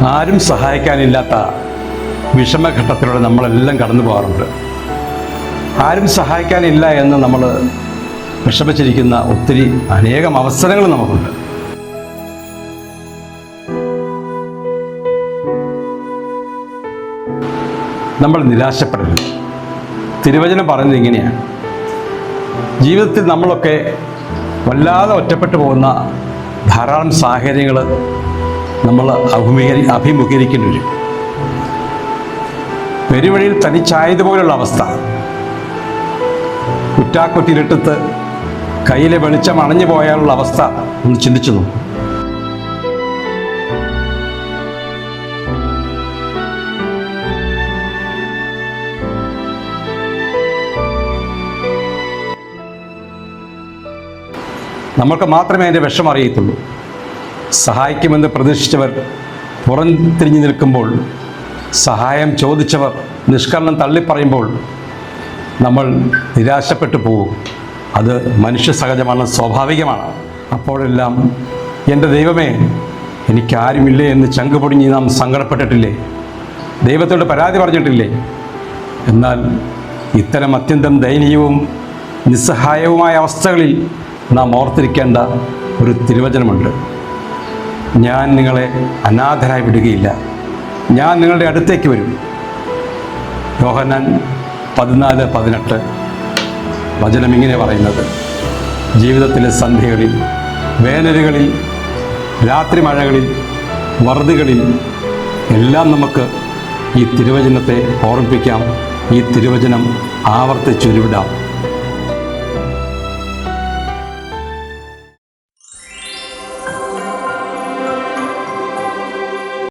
ആരും സഹായിക്കാനില്ലാത്ത വിഷമഘട്ടത്തിലൂടെ നമ്മളെല്ലാം കടന്നു പോകാറുണ്ട്. ആരും സഹായിക്കാനില്ല എന്ന് നമ്മൾ വിഷമിച്ചിരിക്കുന്ന ഒത്തിരി അനേകം അവസരങ്ങൾ നമുക്കുണ്ട്. നമ്മൾ നിരാശപ്പെടരുത്. തിരുവചനം പറയുന്നത് ഇങ്ങനെയാണ്: ജീവിതത്തിൽ നമ്മളൊക്കെ വല്ലാതെ ഒറ്റപ്പെട്ടു പോകുന്ന ധാരാളം സാഹചര്യങ്ങൾ നമ്മൾ അഭിമുഖീകരിക്കേണ്ടി വരും. പെരുവഴിയിൽ തനിച്ചായതുപോലുള്ള അവസ്ഥ, കുറ്റാക്കുറ്റിലിട്ടത്ത് കയ്യിലെ വെളിച്ചം അണഞ്ഞു പോയാലുള്ള അവസ്ഥ ഒന്ന് ചിന്തിച്ചു നോക്കും. നമ്മൾക്ക് മാത്രമേ അതിൻ്റെ വിഷം അറിയത്തുള്ളൂ. സഹായിക്കുമെന്ന് പ്രതീക്ഷിച്ചവർ പുറംതിരിഞ്ഞു നിൽക്കുമ്പോൾ, സഹായം ചോദിച്ചവർ നിഷ്കരണം തള്ളിപ്പറയുമ്പോൾ നമ്മൾ നിരാശപ്പെട്ടു പോകും. അത് മനുഷ്യ സഹജമാണ്, സ്വാഭാവികമാണ്. അപ്പോഴെല്ലാം എൻ്റെ ദൈവമേ, എനിക്കാരുമില്ലേ എന്ന് ചങ്കുപൊടിഞ്ഞ് നാം സങ്കടപ്പെട്ടിട്ടില്ലേ? ദൈവത്തോട് പരാതി പറഞ്ഞിട്ടില്ലേ? എന്നാൽ ഇത്തരം അത്യന്തം ദയനീയവും നിസ്സഹായവുമായ അവസ്ഥകളിൽ നാം ഓർത്തിരിക്കേണ്ട ഒരു തിരുവചനമുണ്ട്: ഞാൻ നിങ്ങളെ അനാഥരായി വിടുകയില്ല, ഞാൻ നിങ്ങളുടെ അടുത്തേക്ക് വരും. യോഹന്നാൻ 14:18 വചനം ഇങ്ങനെ പറയുന്നത്. ജീവിതത്തിലെ സന്ധ്യകളിൽ, വേനലുകളിൽ, രാത്രി മഴകളിൽ, വറുതികളിൽ എല്ലാം നമുക്ക് ഈ തിരുവചനത്തെ ഓർമ്മിപ്പിക്കാം. ഈ തിരുവചനം ആവർത്തിച്ചുരുവിടാം.